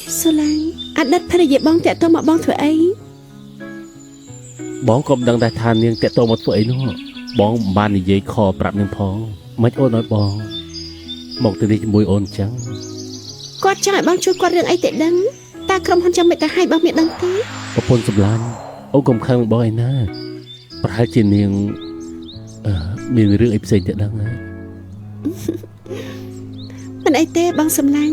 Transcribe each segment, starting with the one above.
Sao lại anh đứt phải dịp bong tẹt tôi mà bong thổi ấy bóng cũng đang đại than nhưng tẹt tôi một tuổi nữa bóng ban thì dây kho bạc nhưng phong mấy ôn nói bóng một từ đi mùi ôn trắng quạt chẳng lại bong chui qua rừng ấy tẹt đắng ta không hôn trong mẹ ta hai bong mẹ đắng thế có phun sụp lan ông cũng khang bói naประเทศนี้มีเรื่องอีกสิ่งเดียวกันนะ มันไอเต้บางสำลัง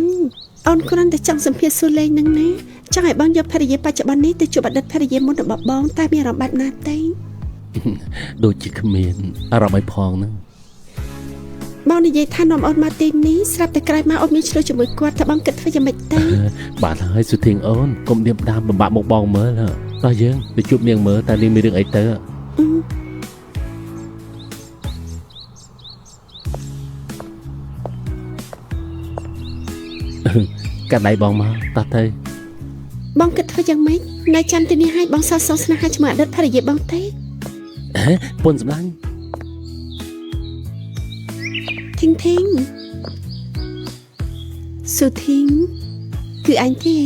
อ่อนคนนั้นแต่จังสัมเพสุเลนังนะจังไอ้บางยบภริยปัจจุบันนี้แต่จุบัดดัดภริยมุดแบบบองแต่มีรำบัดนาเต้ดูจิขมิ้นอารมณ์ไม่พองนะบางในยัยท่านอมอ่อนมาเต็มนี้สลับแต่ไกลมาอ่อนมีช่วยจมูกกวาดถ้าบางเกิดไฟจะไม่เต้บาดให้สุดทิ้งอ่อนกลมเดียบดำแบบบาดหมกบองเมื่อแล้วก็ยังไปจุบเมียงเมื่อแต่นี่มีเรื่องไอเต้กันไหนบองมาตัดเลยบองเกิดไฟยังไม่นายจันที่นี่ให้บองสาวสนะให้จมูกดัดภริยบองเต้ปนสำลังทิ้งทิ้งสุทิ้งคืออันที่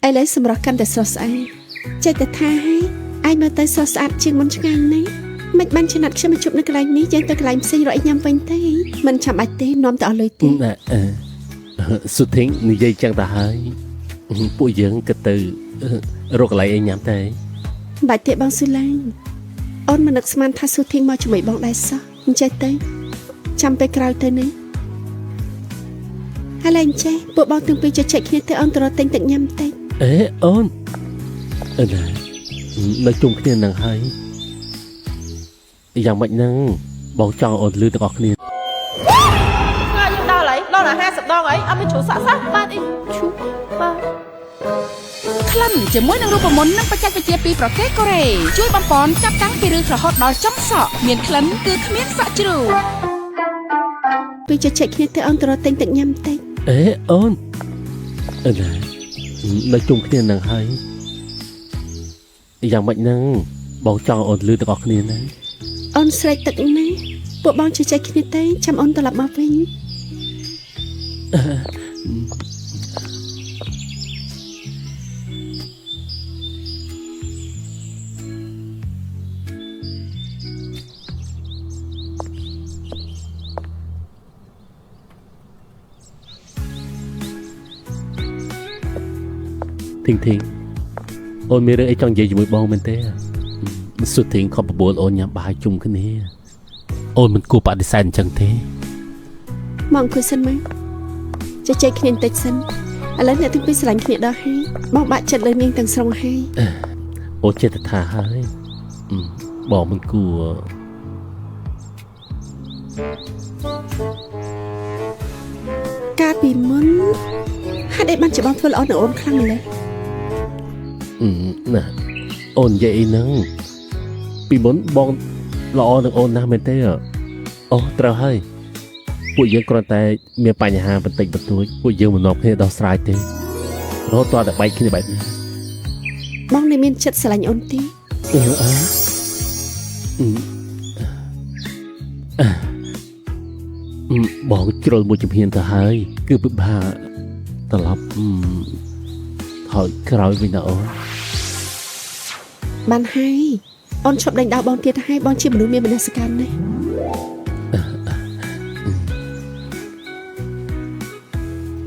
ไอ้เลยสำหรับกันแต่สอสไอใจแต่ท่าให้ไอ้มาแต่สอสอัดเชียงมันช่างนะไม่บันชนัดใช่ไหมจุบในกลายนี้ยังแต่กลายสิ่งไรยำเป็นเต้มันฉ่ำไอเต้น้อมต่อเลยเต้สุทิ้งนี่ยัยจังตาให้ปุยยังกระตือโรคอะไรไอ้ยำเต้บาดเจ็บบางสุลังอ้อนมันนักสมานทัศสุทิ้งมาจุ่มบองได้ซะมันใจเต้จำไปกล่าวเต้นี่อะไรเจ๊ปวดบองถึงไปจะเช็คเนี่ยเต้อ้อนตัวเต็งแต่ยำเต้อ้อนนะในจุ่มเนี่ยนางให้อย่างแบบนั้นบอกจองอดลือตะกอกเนี่ยยังđo lại đo là 50 đo ấyเอาไปชูสะซะบ้านเองชูบ้านคลั่นจะม้วนนางรูปมนต์นั่งประจันประเจียปีประเทศกอเรช่วยบำปอนจับตั้งปีรือขะฮอดดอยจ้ำสะเมียนคลั่นคือขมิ้นสะจิ๋วไปจะเช็คเนี่ยเต้อ้อนตัวเต็งแต่ยำเต้อ้อนนะในจุ่มเนี่ยนางให้อย่างแบบนั้นบอกจองอดลือตะกอกเนี่ยนะอ้อนใส่ตึกนะปวดบองจะเช็คเนี่ยเต้จำอ้อนตลับมาวิ่งทิ้งโอนมีเรื่องไอ้จังใหญ่อยู่มือบองมันเต้สุดทิ้งขอบบัวโอนยำบายจุ่มขึ้นนี่โอนมันกูปะดิสันจังเต้มองคุยสันไหมจะใจขี้เต็กสันอะไรเนี่ยถึงไปสลายขี้เดาให้บอกบาดจัดเลยเมียงต่างสรงให้โอเจตถาให้บอกมันกลัวกาปีมุนให้ได้บันจะบองทั่วละอ่อนโอนครั้งเลยน่ะโอนใหญ่นังปีมุนบองละอ่อนโอนนะมันเต้โอ้เตาให้ปุยยังกรอนแต่เมียปัญหาเป็นติดประตูปุยยังมันนอกให้ดอกสายเต้รถตัวแต่ใบขึ้นแบบนี้บองในเมียนจัดสลายอ่อนตีบอกจรดบุญจะเพียงแต่ให้คือปุ๊บบ้าตลบถอยคราวไปหน่อยบันให้อ่อนชอบแดงดาวบองเตี้ยให้บองชิมหนูเมียมันสกันเลย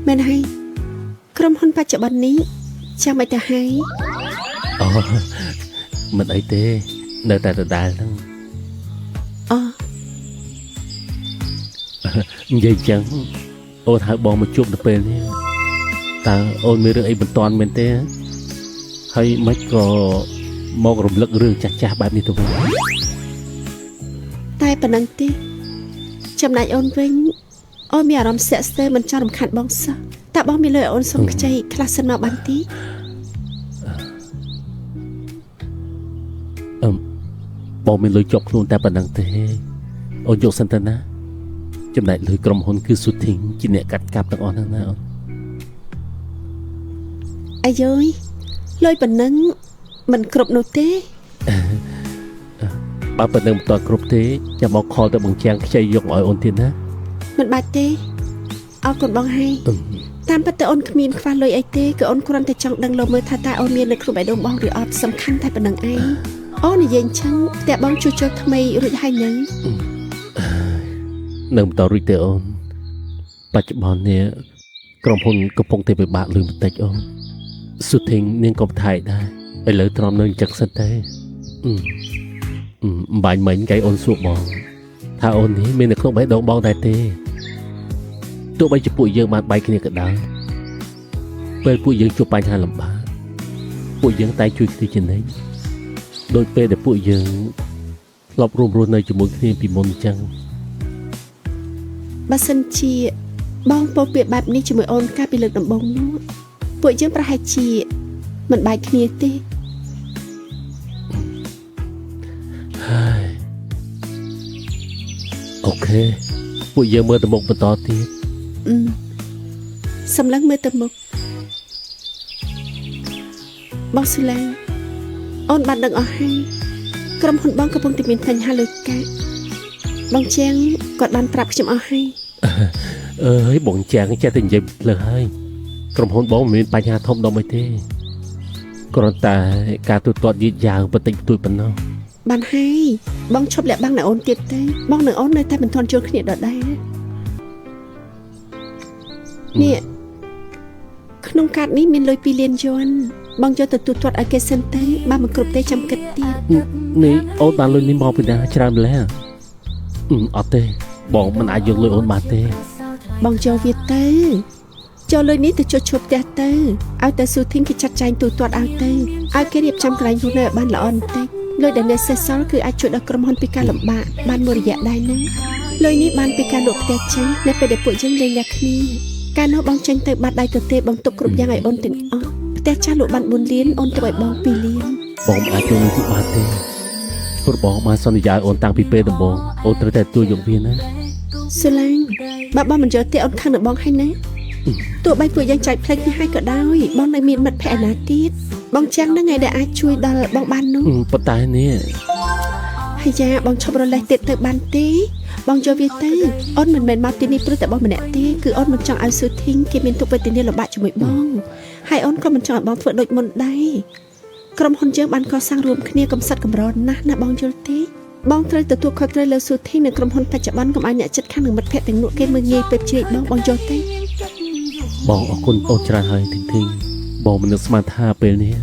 แม่นให้กรมคนปัจจุบันนี้จะไม่แต่ให้มันไอเต้เนื้อแต่ได้ทั้งยัยจังโอนหาบองมาจุบตะเป็นเนี่ยแต่โอนไม่เรื่องไอ้บรรทอนเป็นเต้ให้ไม่ก็มองรำลึกเรื่องจ้าแบบนี้ตัวตายปนังตีจำนายโอนเว้งโอ้มีอารมณ์เสียเสมันจะรำคาญบองซะแต่บองมีเลยโอนสงใจคลาสนาบันตีบองมีเลยจบนู่นแต่ปนังเต้โอนยกสันตนะจำนายเลยกรมหนคือสุดทิ้งจินเนี่ยกัดกับตั้งอ่อนทั้งนั้นไอ้ย้อยลอยปนังมันกรบโนเต้ป้าปนังตัวกรบเต้จะมองคอแต่บางแจงใช้ยกอ่อยโอนทีนะมันบาดเต้เอากดบองให้ តាមពិតទៅអូនគ្មានខ្វះលុយអីទេគឺអូនគ្រាន់តែចង់ដឹងលោកមើលថាតើអូនមាននៅក្នុងបេះដូងបងឬអត់សំខាន់តែប៉ុណ្្នឹងឯងអូននិយាយអញ្ចឹងតែបងជួសជុលថ្មីរួចហើយនឹងនៅបន្តរួចទេអូនបច្ចុប្បន្ននេះក្រុមហ៊ុនកំពុងតែពិបាកលឿនបន្តិចអូនស៊ូធីងនាងក៏ថៃដែរឥឡូវទ្រាំនៅអញ្ចឹងសិនទេបាញ់មិញកែអូនសួរបងថាអូននេះមាននៅក្នុងបេះដូងបងដែរទេទោះបីជាពួកយើងបានបែកគ្នាក៏ដោយពេលពួកយើងជួបបញ្ហាលំបាកពួកយើងតែជួយគ្នាជានិច្ចដោយពេលដែលពួកយើងធ្លាប់រួមរស់នៅជាមួយគ្នាពីមុនអញ្ចឹងបើសិនជាបងពោលពាក្យបែបនេះជាមួយអូនកាលពីលើកដំបូងនោះពួកយើងប្រហែលជាមិនបែកគ្នាទេហើយអូខេពួកយើងមើលទៅមុខបន្តទៀតសម្លឹងមើលទៅមុខបងស៊ូឡាអូនបានដឹងអស់ហើយក្រុមហ៊ុនបងកំពុងតែមានបញ្ហាលុយកាក់បងជាងគាត់បានប្រាប់ខ្ញុំអស់ហើយអើយបងជាងចេះតែនិយាយលើហើយក្រុមហ៊ុនបងមិនមានបញ្ហាធំដុំអីទេគ្រាន់តែការទូទាត់យឺតយ៉ាវបន្តិចបន្តួចប៉ុណ្ណោះបានហើយបងឈប់លាក់បាំងនៅអូនទៀតទេបងនិងអូននៅតែមិនទាន់ជួលគ្នាដដែលនេះក្នុងកាតនេះមានលុយ2លានយួនបងយកទៅទូទាត់ឲ្យគេសិនទៅបើមិនគ្រប់ទេចាំគិតទៀតនេះអូនបានលុយនេះមកពីណាច្រើនម្ល៉េះអត់ទេបងមិនអាចយកលុយអូនបានទេបងចូលវាទៅចូលលុយនេះទៅជួសជុលផ្ទះទៅឲ្យតែស៊ូធីងគេចាត់ចែងទូទាត់ឲ្យទៅឲ្យគេរៀបចំកន្លែងរស់នៅឲ្យបានល្អបន្តិចលុយដែលនៅសេសសល់គឺអាចជួយដល់ក្រុមហ៊ុនពីការលំបាកបានមួយរយៈដែរណាលុយនេះបានពីការលក់ផ្ទះចេញនៅពេលដែលពួកយើងលេងលាក់គ្នាកាលនោះបងចេញទៅបាត់ដៃទៅទេបងទុកគ្រប់យ៉ាងឲ្យអូនទាំងអស់ផ្ទះចាស់លក់បាន4លានអូនទុកឲ្យបង2លានបងមិនអាចចូលលុយពីបានទេព្រោះបងបានសន្យាអូនតាំងពីពេលដំបូងអូនត្រូវតែទទួលយកវាណាស៊ូឡាងបើបងមិនយកទេអូនខឹងនឹងបងហើយណាទោះបីពួកយើងចែកផ្លេចនេះហើយក៏ដោយបងនៅមានមិត្តភក្តិឯណាទៀតបងចាំងនឹងឯដែលអាចជួយដល់បងបាននោះប៉ុន្តែនេះហើយយ៉ាបងឈប់រលេះទៀតទៅបានទេបងយកវាទៅអូនមិនមែនមកទីនេះព្រោះតែបងម្នាក់ទេគឺអូនមិនចង់ឲ្យស៊ូធីងគេមានទុកវេទនាលំបាកជាមួយបងហើយអូនក៏មិនចង់ឲ្យបងធ្វើដូចមុនដែរក្រុមហ៊ុនយើងបានកសាងរួមគ្នាកំសត់កម្រណាស់ណាបងយល់ទេបងត្រូវទទួលខុសត្រូវលើស៊ូធីងនៅក្រុមហ៊ុនបច្ចុប្បន្នកុំឲ្យអ្នកចិត្តខាងនឹងមិត្តភក្តិទាំងនោះគេមើលងាយពេបជ្រាបបងយល់ទេបងអរគុណអូនច្រើនហើយធីងបងមិននឹកស្មានថាពេលនេះ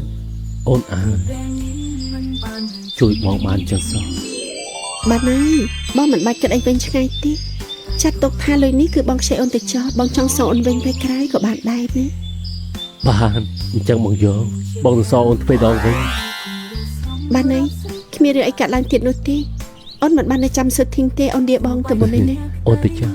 អូនអាចជួយបងបានចឹងសោះបានហើយបងមិនបាច់គិតអីវិញឆ្ងាយទេចាត់ទុកថាលុយនេះគឺបងខ្ចីអូនទៅចោលបងចង់សងអូនវិញពេលក្រោយក៏បានដែរណាបានអញ្ចឹងបងយកបងនឹងសងអូនទ្វេដងវិញបានហើយគ្មានរឿងអីកាត់ឡើងទៀតនោះទេអូនមិនបានទៅចាំស៊ូធីងទេអូនលាបងទៅមុននេះណាអូនទៅចា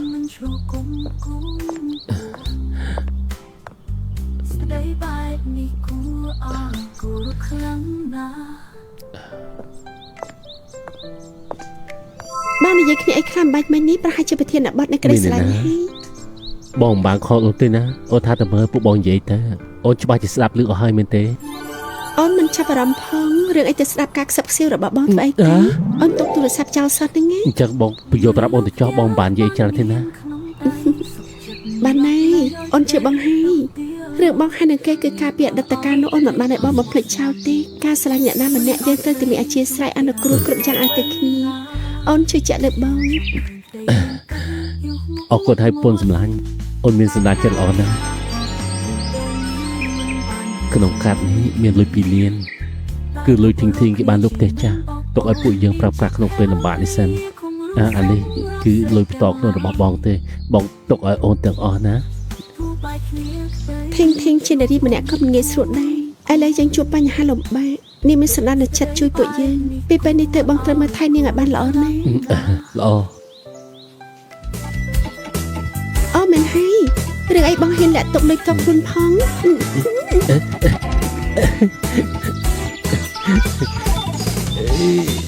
បាននិយាយគ្នាអីខ្លះបាច់មិញនេះប្រហែលជាប្រធានបទនៃក្តីស្រឡាញ់ហើយបងមិនបានខកអូនទេណាអូនថាតែមើលពួកបងនិយាយទៅអូនច្បាស់ជាស្ដាប់ឮអស់ហើយមែនទេអូនមិនចាប់អារម្មណ៍ផងរឿងអីទៅស្ដាប់ការខ្សឹបខ្សៀវរបស់បងធ្វើអីទេអូនទុកទូរស័ព្ទចោលសោះហ្នឹងឯងអញ្ចឹងបងពយកប្រាប់អូនទៅចោះបងមិនបាននិយាយច្រើនទេណាបានហើយអូនជឿបងហើយរឿងបងហើយនឹងគេគឺការពីអតីតកាលនោះអូនមិនបានឲ្យបងបំភ្លេចចោលទេការស្រឡាញ់អ្នកណាម្នាក់យើងត្រូវតែមានអធ្យាស្រ័យអនុគ្រោះគ្រប់យ៉ាងឲ្យទៅគ្នាអូនជឿជាក់លើបងអរគុណឲ្យពុនសម្លាញ់អូនមានសម្ដាចិត្តល្អណាស់ក្នុងកាត់នេះមានលុយ2លានគឺលុយធីងគេបានលុបផ្ទះចាស់ទុកឲ្យពួកយើងប្រើប្រាស់ក្នុងពេលលំបាកនេះសិនអានេះគឺលុយផ្ទាល់ខ្លួនរបស់បងទេបងទុកឲ្យអូនទាំងអស់ណាធីងជានារីម្នាក់ក៏មិនងាយស្រួលដែរឥឡូវយើងជួបបញ្ហាលំបាកនេះមានសន្តានចិត្តជួយពួកយើងពីពេលនេះទៅបងត្រូវមើលថែនាងឲ្យបានល្អណាស់ល្អអូមែនហើយរឿងអីបងហ៊ានលាក់ទុកលុយទុកខ្លួនផងអ